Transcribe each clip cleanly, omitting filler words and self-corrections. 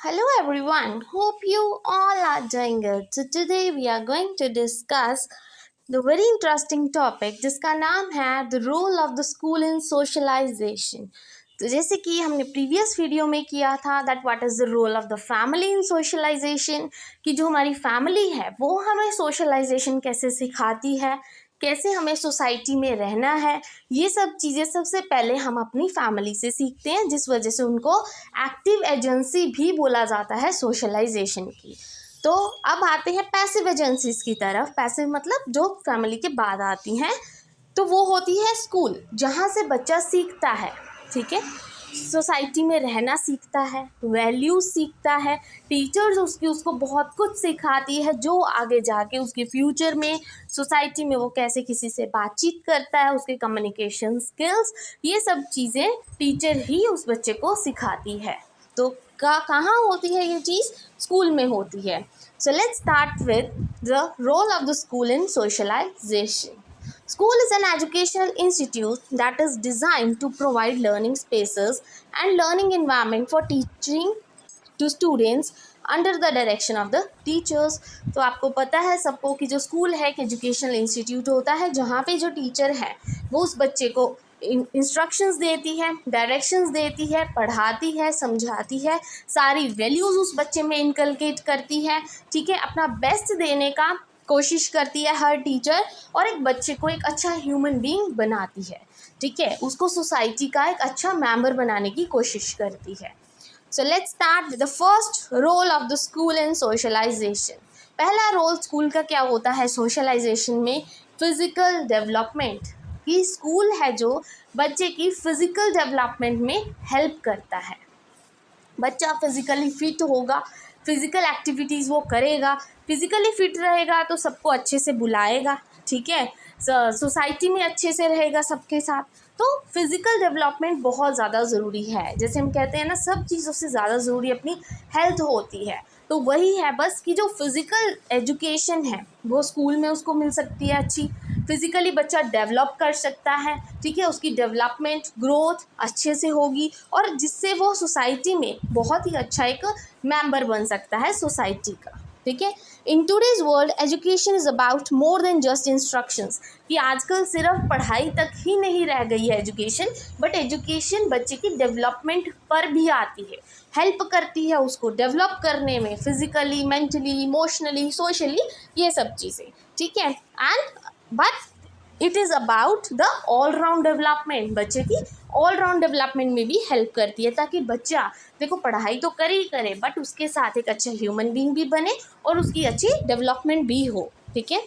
Hello everyone, hope you all are doing good. So today we are going to discuss the very interesting topic जिसका नाम है The Role of the School in Socialization. तो जैसे कि हमने previous video में किया था that what is the role of the family in socialisation, कि जो हमारी फैमिली है वो हमें सोशलाइजेशन कैसे सिखाती है, कैसे हमें सोसाइटी में रहना है। ये सब चीज़ें सबसे पहले हम अपनी फैमिली से सीखते हैं, जिस वजह से उनको एक्टिव एजेंसी भी बोला जाता है सोशलाइजेशन की। तो अब आते हैं पैसिव एजेंसीज की तरफ। पैसिव मतलब जो फैमिली के बाद आती हैं, तो वो होती है स्कूल, जहाँ से बच्चा सीखता है। ठीक है, सोसाइटी में रहना सीखता है, वैल्यूज सीखता है, टीचर्स उसको बहुत कुछ सिखाती है जो आगे जाके उसके फ्यूचर में सोसाइटी में वो कैसे किसी से बातचीत करता है, उसके कम्युनिकेशन स्किल्स, ये सब चीज़ें टीचर ही उस बच्चे को सिखाती है। तो कहाँ होती है ये चीज़? स्कूल में होती है। So let's start with the role of the school in socialisation. School is an educational institute that is designed to provide learning spaces and learning environment for teaching to students under the direction of the teachers. तो आपको पता है सबको कि जो school है एक educational institute होता है जहाँ पे जो टीचर है वो उस बच्चे को इंस्ट्रक्शंस देती है, डायरेक्शंस देती है, पढ़ाती है, समझाती है, सारी वैल्यूज़ उस बच्चे में इनकलकेट करती है। ठीक है, अपना बेस्ट देने का कोशिश करती है हर टीचर, और एक बच्चे को एक अच्छा ह्यूमन बीइंग बनाती है। ठीक है, उसको सोसाइटी का एक अच्छा मेंबर बनाने की कोशिश करती है। So let's start with the first role of the school in socialisation. पहला रोल स्कूल का क्या होता है सोशलाइजेशन में? Physical development. कि स्कूल है जो बच्चे की फिजिकल डेवलपमेंट में हेल्प करता है। बच्चा फिजिकली फिट होगा, फिज़िकल एक्टिविटीज़ वो करेगा, फिज़िकली फिट रहेगा तो सबको अच्छे से बुलाएगा। ठीक है, सोसाइटी में अच्छे से रहेगा सबके साथ। तो फिज़िकल डेवलपमेंट बहुत ज़्यादा ज़रूरी है। जैसे हम कहते हैं ना, सब चीज़ों से ज़्यादा ज़रूरी अपनी हेल्थ होती है। तो वही है बस कि जो फिज़िकल एजुकेशन है वो स्कूल में उसको मिल सकती है अच्छी। फिज़िकली बच्चा डेवलप कर सकता है। ठीक है, उसकी डेवलपमेंट ग्रोथ अच्छे से होगी और जिससे वो सोसाइटी में बहुत ही अच्छा एक मेंबर बन सकता है सोसाइटी का। ठीक है, in today's world education is about more than just instructions. कि आजकल सिर्फ पढ़ाई तक ही नहीं रह गई है एजुकेशन, बट एजुकेशन बच्चे की डेवलपमेंट पर भी आती है, हेल्प करती है उसको डेवलप करने में, फिजिकली, मेंटली, इमोशनली, सोशली, ये सब चीज़ें. ठीक है, and but it is about the all round development. बच्चे की ऑल राउंड डेवलपमेंट में भी हेल्प करती है, ताकि बच्चा देखो पढ़ाई तो करे ही करे बट उसके साथ एक अच्छा ह्यूमन बीइंग भी बने और उसकी अच्छी डेवलपमेंट भी हो. ठीक है,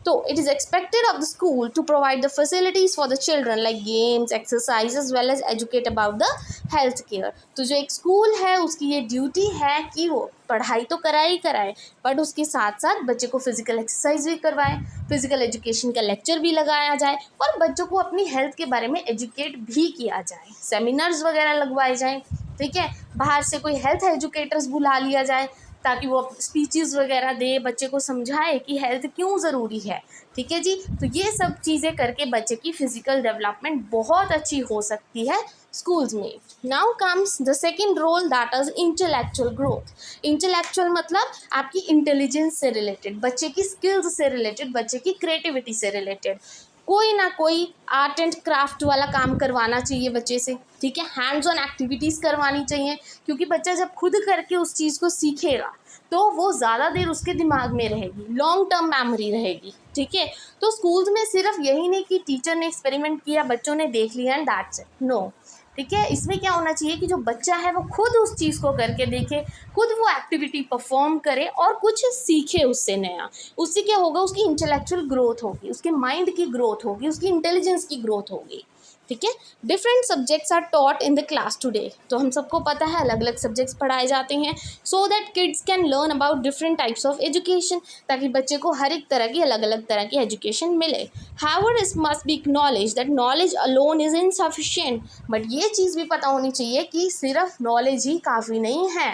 तो it is expected of the school to provide the facilities for the children like games, exercise as well as educate about the health care. तो जो एक स्कूल है उसकी ये ड्यूटी है कि वो पढ़ाई तो कराए ही कराए बट उसके साथ साथ बच्चे को फिजिकल एक्सरसाइज भी करवाएं, फिजिकल एजुकेशन का लेक्चर भी लगाया जाए और बच्चों को अपनी हेल्थ के बारे में एजुकेट भी किया जाए, सेमिनार्स वगैरह लगवाए जाएं. ठीक है, बाहर से कोई हेल्थ एजुकेटर्स बुला लिया जाए ताकि वो स्पीचेस वगैरह दे, बच्चे को समझाए कि हेल्थ क्यों ज़रूरी है. ठीक है जी, तो ये सब चीज़ें करके बच्चे की फिजिकल डेवलपमेंट बहुत अच्छी हो सकती है स्कूल्स में. Now comes the second role that is intellectual growth. Intellectual मतलब आपकी इंटेलिजेंस से रिलेटेड, बच्चे की स्किल्स से रिलेटेड, बच्चे की क्रिएटिविटी से रिलेटेड. कोई ना कोई आर्ट एंड क्राफ्ट वाला काम करवाना चाहिए बच्चे से. ठीक है, हैंड्स ऑन एक्टिविटीज़ करवानी चाहिए, क्योंकि बच्चा जब खुद करके उस चीज़ को सीखेगा तो वो ज़्यादा देर उसके दिमाग में रहेगी, लॉन्ग टर्म मेमोरी रहेगी. ठीक है, तो स्कूल्स में सिर्फ यही नहीं कि टीचर ने एक्सपेरिमेंट किया, बच्चों ने देख लिया एंड दैट्स इट, नो. ठीक है, इसमें क्या होना चाहिए कि जो बच्चा है वो खुद उस चीज़ को करके देखे, खुद वो एक्टिविटी परफॉर्म करे और कुछ सीखे उससे नया. उससे क्या होगा, उसकी इंटेलेक्चुअल ग्रोथ होगी, उसके माइंड की ग्रोथ होगी, उसकी इंटेलिजेंस की ग्रोथ होगी. ठीक है, different subjects are taught in the class today. तो हम सबको पता है अलग अलग सब्जेक्ट्स पढ़ाए जाते हैं so that kids can learn about different types of education, ताकि बच्चे को हर एक तरह की अलग अलग तरह की एजुकेशन मिले. However it must be acknowledge that knowledge alone is insufficient. But ये चीज़ भी पता होनी चाहिए कि सिर्फ नॉलेज ही काफ़ी नहीं है.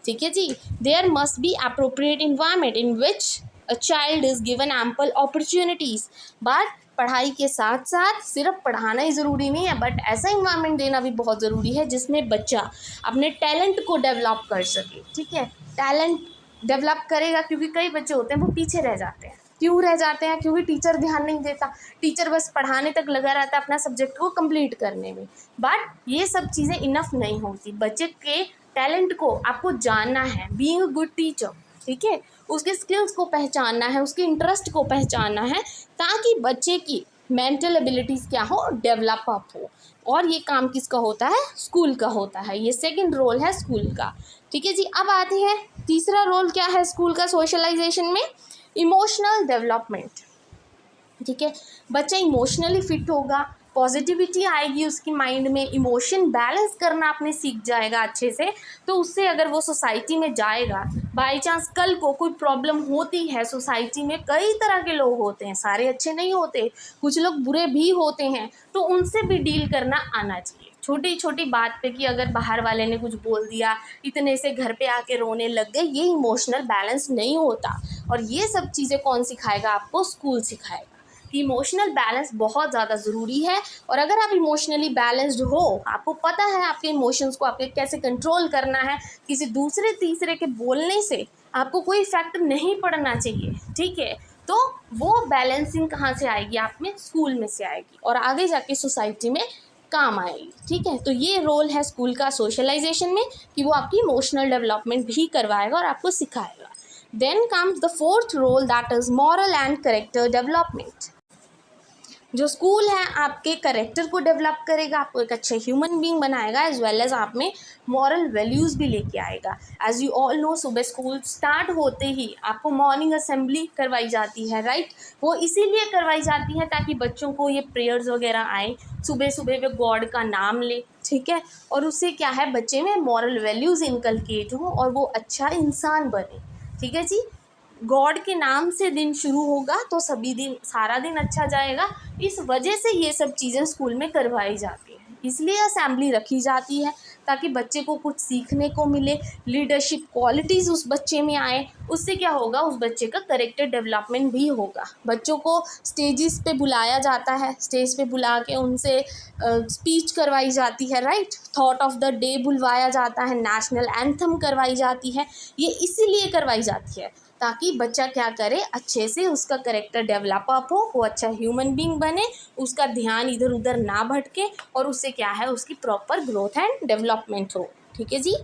ठीक है जी, there must be appropriate environment in which a child is given ample opportunities, but पढ़ाई के साथ साथ सिर्फ पढ़ाना ही ज़रूरी नहीं है, बट ऐसा इन्वायरमेंट देना भी बहुत ज़रूरी है जिसमें बच्चा अपने टैलेंट को डेवलप कर सके। ठीक है, टैलेंट डेवलप करेगा, क्योंकि कई बच्चे होते हैं वो पीछे रह जाते हैं। क्यों रह जाते हैं? क्योंकि टीचर ध्यान नहीं देता, टीचर बस पढ़ाने तक लगा रहता है अपना सब्जेक्ट को कंप्लीट करने में। बट ये सब चीज़ें इनफ नहीं होती, बच्चे के टैलेंट को आपको जानना है, बीइंग अ गुड टीचर। ठीक है, उसके स्किल्स को पहचानना है, उसके इंटरेस्ट को पहचानना है, ताकि बच्चे की मेंटल एबिलिटीज़ क्या हो, डेवलप अप हो। और ये काम किसका होता है? स्कूल का होता है। ये सेकंड रोल है स्कूल का। ठीक है जी, अब आते हैं तीसरा रोल क्या है स्कूल का सोशलाइजेशन में, इमोशनल डेवलपमेंट। ठीक है, बच्चा इमोशनली फिट होगा, पॉजिटिविटी आएगी उसकी माइंड में, इमोशन बैलेंस करना आपने सीख जाएगा अच्छे से। तो उससे अगर वो सोसाइटी में जाएगा, बाई चांस कल को कोई प्रॉब्लम होती है सोसाइटी में, कई तरह के लोग होते हैं, सारे अच्छे नहीं होते, कुछ लोग बुरे भी होते हैं, तो उनसे भी डील करना आना चाहिए। छोटी छोटी बात पे कि अगर बाहर वाले ने कुछ बोल दिया, इतने से घर पे आके रोने लग गए, ये इमोशनल बैलेंस नहीं होता। और ये सब चीज़ें कौन सिखाएगा आपको? स्कूल सिखाएगा। इमोशनल बैलेंस बहुत ज़्यादा ज़रूरी है। और अगर आप इमोशनली बैलेंस्ड हो, आपको पता है आपके इमोशंस को आपके कैसे कंट्रोल करना है, किसी दूसरे तीसरे के बोलने से आपको कोई इफेक्ट नहीं पड़ना चाहिए। ठीक है, तो वो बैलेंसिंग कहाँ से आएगी? आप में स्कूल में से आएगी और आगे जाके सोसाइटी में काम आएगी। ठीक है, तो ये रोल है स्कूल का सोशलाइजेशन में कि वो आपकी इमोशनल डेवलपमेंट भी करवाएगा और आपको सिखाएगा। Then comes the fourth role, that is moral and character development. जो स्कूल है आपके करेक्टर को डेवलप करेगा, आपको एक अच्छे ह्यूमन बीइंग बनाएगा, एज वेल एज आप में मॉरल वैल्यूज़ भी लेके आएगा। एज यू ऑल नो, सुबह स्कूल स्टार्ट होते ही आपको मॉर्निंग असेंबली करवाई जाती है, राइट। वो इसीलिए करवाई जाती है ताकि बच्चों को ये प्रेयर्स वगैरह आए, सुबह सुबह वे गॉड का नाम ले। ठीक है, और उससे क्या है, बच्चे में मॉरल वैल्यूज़ इनकलकेट हो और वो अच्छा इंसान बने। ठीक है जी, गॉड के नाम से दिन शुरू होगा तो सभी दिन, सारा दिन अच्छा जाएगा। इस वजह से ये सब चीज़ें स्कूल में करवाई जाती हैं, इसलिए असेंबली रखी जाती है ताकि बच्चे को कुछ सीखने को मिले, लीडरशिप क्वालिटीज़ उस बच्चे में आए। उससे क्या होगा, उस बच्चे का कैरेक्टर डेवलपमेंट भी होगा। बच्चों को स्टेजेस पे बुलाया जाता है, स्टेज पे बुला के उनसे स्पीच करवाई जाती है, right. Thought of the day बुलवाया जाता है, नेशनल एंथम करवाई जाती है। ये इसीलिए करवाई जाती है ताकि बच्चा क्या करे, अच्छे से उसका कैरेक्टर डेवलप अप हो, वो अच्छा ह्यूमन बीइंग बने, उसका ध्यान इधर उधर ना भटके और उससे क्या है, उसकी प्रॉपर ग्रोथ एंड डेवलपमेंट हो। ठीक है जी।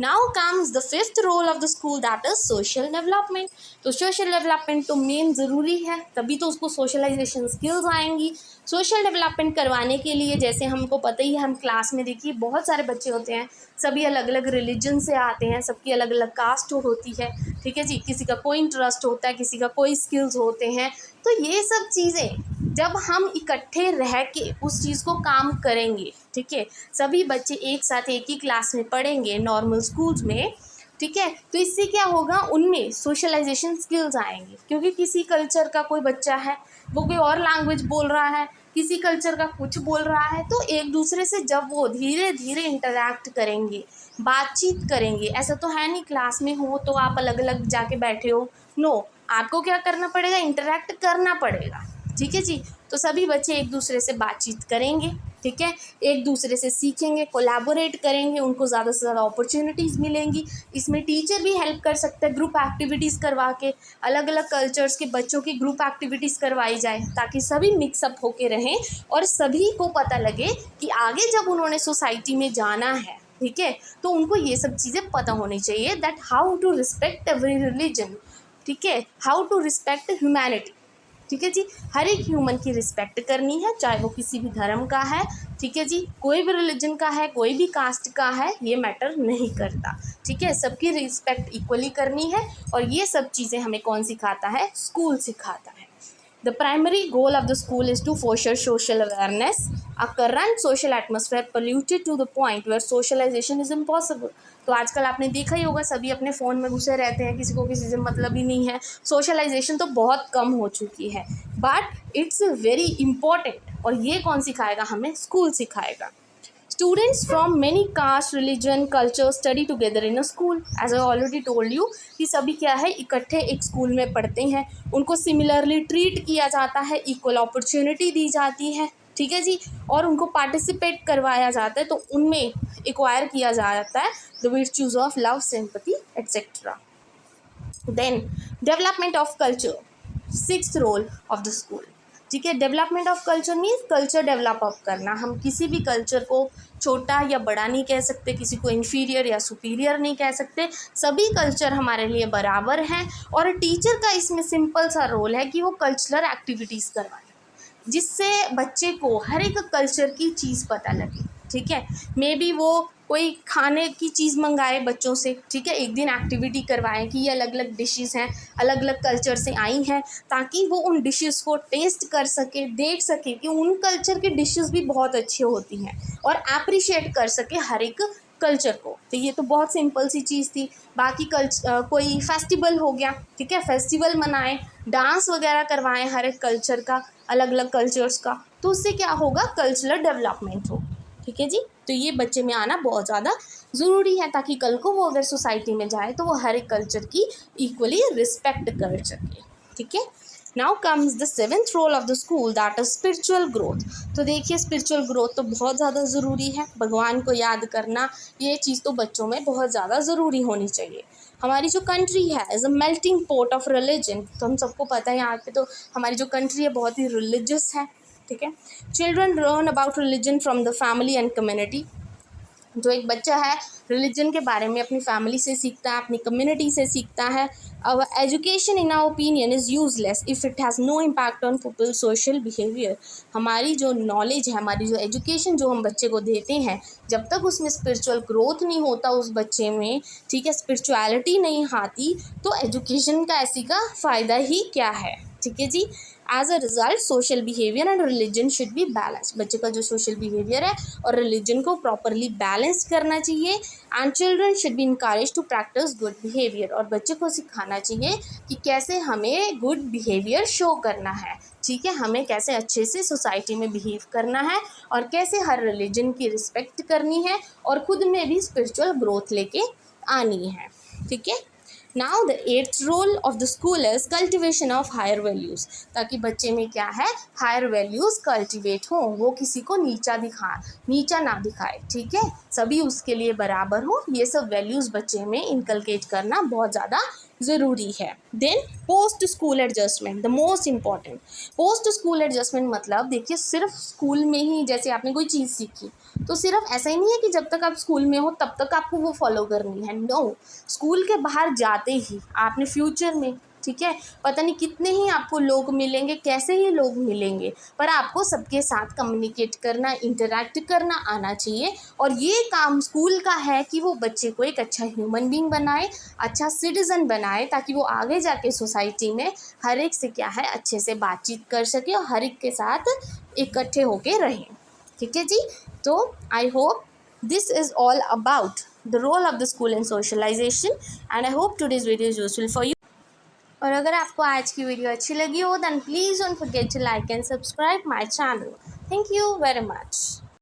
Now comes the fifth role of the school, that is social development. तो सोशल डेवलपमेंट तो मेन ज़रूरी है, तभी तो उसको सोशलाइजेशन स्किल्स आएंगी। सोशल डेवलपमेंट करवाने के लिए, जैसे हमको पता ही है, हम क्लास में देखिए बहुत सारे बच्चे होते हैं, सभी अलग अलग रिलीजन से आते हैं, सबकी अलग अलग कास्ट होती है। ठीक है जी, किसी का कोई इंटरेस्ट होता है, किसी का कोई स्किल्स होते हैं। तो ये सब चीज़ें जब हम इकट्ठे रह के उस चीज़ को काम करेंगे, ठीक है, सभी बच्चे एक साथ एक ही क्लास में पढ़ेंगे नॉर्मल स्कूल्स में, ठीक है, तो इससे क्या होगा, उनमें सोशलाइजेशन स्किल्स आएंगे। क्योंकि किसी कल्चर का कोई बच्चा है, वो कोई और लैंग्वेज बोल रहा है, किसी कल्चर का कुछ बोल रहा है, तो एक दूसरे से जब वो धीरे धीरे इंटरेक्ट करेंगे, बातचीत करेंगे, ऐसा तो है नहीं क्लास में हो तो आप अलग अलग जाके बैठे हो, नो, आपको क्या करना पड़ेगा, इंटरेक्ट करना पड़ेगा। ठीक है जी, तो सभी बच्चे एक दूसरे से बातचीत करेंगे, ठीक है, एक दूसरे से सीखेंगे, कोलैबोरेट करेंगे, उनको ज़्यादा से ज़्यादा अपॉर्चुनिटीज़ मिलेंगी। इसमें टीचर भी हेल्प कर सकते हैं, ग्रुप एक्टिविटीज़ करवा के, अलग अलग कल्चर्स के बच्चों की ग्रुप एक्टिविटीज़ करवाई जाए ताकि सभी मिक्सअप होके रहें और सभी को पता लगे कि आगे जब उन्होंने सोसाइटी में जाना है, ठीक है, तो उनको ये सब चीज़ें पता होनी चाहिए, that how to respect every religion, ठीक है, हाउ टू रिस्पेक्ट ह्यूमैनिटी। ठीक है जी, हर एक ह्यूमन की रिस्पेक्ट करनी है, चाहे वो किसी भी धर्म का है, ठीक है जी, कोई भी रिलीजन का है, कोई भी कास्ट का है, ये मैटर नहीं करता। ठीक है, सबकी रिस्पेक्ट इक्वली करनी है और ये सब चीज़ें हमें कौन सिखाता है, स्कूल सिखाता है। The primary goal of the school is to foster social awareness. A current social atmosphere polluted to the point where socialization is impossible. तो आजकल आपने देखा ही होगा, सभी अपने फ़ोन में घुसे रहते हैं, किसी को किसी से मतलब ही नहीं है, सोशलाइजेशन तो बहुत कम हो चुकी है, बट इट्स वेरी इम्पॉर्टेंट। और ये कौन सिखाएगा हमें, स्कूल सिखाएगा। Students from many caste, religion, culture study together in a school. As I already told you कि सभी क्या है, इकट्ठे एक स्कूल में पढ़ते हैं, उनको सिमिलरली ट्रीट किया जाता है, इक्वल अपॉर्चुनिटी दी जाती है, ठीक है जी, और उनको पार्टिसिपेट करवाया जाता है, तो उनमें एक्वायर किया जाता है the virtues of love, sympathy etcetera. Then development of culture, sixth role of the school. ठीक है, development of culture means culture develop up करना. हम किसी भी कल्चर को छोटा या बड़ा नहीं कह सकते, किसी को इन्फीरियर या सुपीरियर नहीं कह सकते, सभी कल्चर हमारे लिए बराबर हैं. और टीचर का इसमें सिंपल सा रोल है कि वो कल्चरल एक्टिविटीज़ करवाए जिससे बच्चे को हर एक कल्चर की चीज़ पता लगे. ठीक है, मे बी वो कोई खाने की चीज़ मंगाए बच्चों से, ठीक है, एक दिन एक्टिविटी करवाएं कि ये अलग अलग डिशेस हैं, अलग अलग कल्चर से आई हैं, ताकि वो उन डिशेस को टेस्ट कर सके, देख सके कि उन कल्चर की डिशेस भी बहुत अच्छी होती हैं, और अप्रिशिएट कर सके हर एक कल्चर को. तो ये तो बहुत सिंपल सी चीज़ थी. बाकी कोई फेस्टिवल हो गया, ठीक है, फेस्टिवल मनाएं, डांस वगैरह करवाएं हर एक कल्चर का, अलग अलग कल्चर्स का, तो उससे क्या होगा, कल्चरल डेवलपमेंट हो. ठीक है जी, तो ये बच्चे में आना बहुत ज़्यादा ज़रूरी है, ताकि कल को वो अगर सोसाइटी में जाए तो वो हर एक कल्चर की इक्वली रिस्पेक्ट कर सके. ठीक है, now comes the seventh role of the school, that is spiritual growth. तो देखिए, स्पिरिचुअल ग्रोथ तो बहुत ज़्यादा ज़रूरी है. भगवान को याद करना, ये चीज़ तो बच्चों में बहुत ज़्यादा ज़रूरी होनी चाहिए. हमारी जो कंट्री है is a melting pot of religion. तो हम सबको पता है यहाँ पे तो हमारी जो कंट्री है बहुत ही रिलीजियस है. ठीक है, children learn about religion from the family and community. जो एक बच्चा है रिलीजन के बारे में अपनी फैमिली से सीखता है, अपनी कम्युनिटी से सीखता है. Our education in our opinion is useless if it has no impact on people social behaviour. हमारी जो नॉलेज है, हमारी जो एजुकेशन जो हम बच्चे को देते हैं, जब तक उसमें स्पिरिचुअल ग्रोथ नहीं होता उस बच्चे में, ठीक है, स्पिरिचुअलिटी नहीं आती, तो एजुकेशन का ऐसी का फ़ायदा ही क्या है. ठीक है जी, as a result social behaviour and religion should be balance. बच्चे का जो सोशल बिहेवियर है और रिलीजन को प्रॉपरली बैलेंस करना चाहिए. And children should be encourage to practise good behaviour. और बच्चे को सिखाना चाहिए कि कैसे हमें गुड बिहेवियर शो करना है. ठीक है, हमें कैसे अच्छे से सोसाइटी में बिहेव करना है, और कैसे हर रिलीजन की रिस्पेक्ट करनी है, और खुद में भी स्पिरिचुअल ग्रोथ लेके आनी है. ठीक है, now the eighth role of the school is cultivation of higher values. ताकि बच्चे में क्या है, हायर वैल्यूज़ कल्टिवेट हों, वो किसी को नीचा ना दिखाए. ठीक है, सभी उसके लिए बराबर हो, ये सब वैल्यूज़ बच्चे में इनकलकेट करना बहुत ज़्यादा ज़रूरी है. Then post school adjustment, the most important. Post school adjustment मतलब देखिए, सिर्फ स्कूल में ही जैसे आपने कोई चीज़ सीखी, तो सिर्फ ऐसा ही नहीं है कि जब तक आप स्कूल में हो तब तक आपको वो फॉलो करनी है. नो, स्कूल के बाहर जाते ही आपने फ्यूचर में, ठीक है, पता नहीं कितने ही आपको लोग मिलेंगे, कैसे ही लोग मिलेंगे, पर आपको सबके साथ कम्युनिकेट करना, इंटरैक्ट करना आना चाहिए. और ये काम स्कूल का है कि वो बच्चे को एक अच्छा ह्यूमन बीइंग बनाए, अच्छा सिटीज़न बनाए, ताकि वो आगे जाके सोसाइटी में हर एक से क्या है, अच्छे से बातचीत कर सके और हर एक के साथ इकट्ठे होके रहें. ठीक है जी, तो I hope this is all about the role of the school in socialization, and I hope today's video is useful for you. और अगर आपको आज की वीडियो अच्छी लगी हो, then please don't forget to like and subscribe my channel. Thank you very much.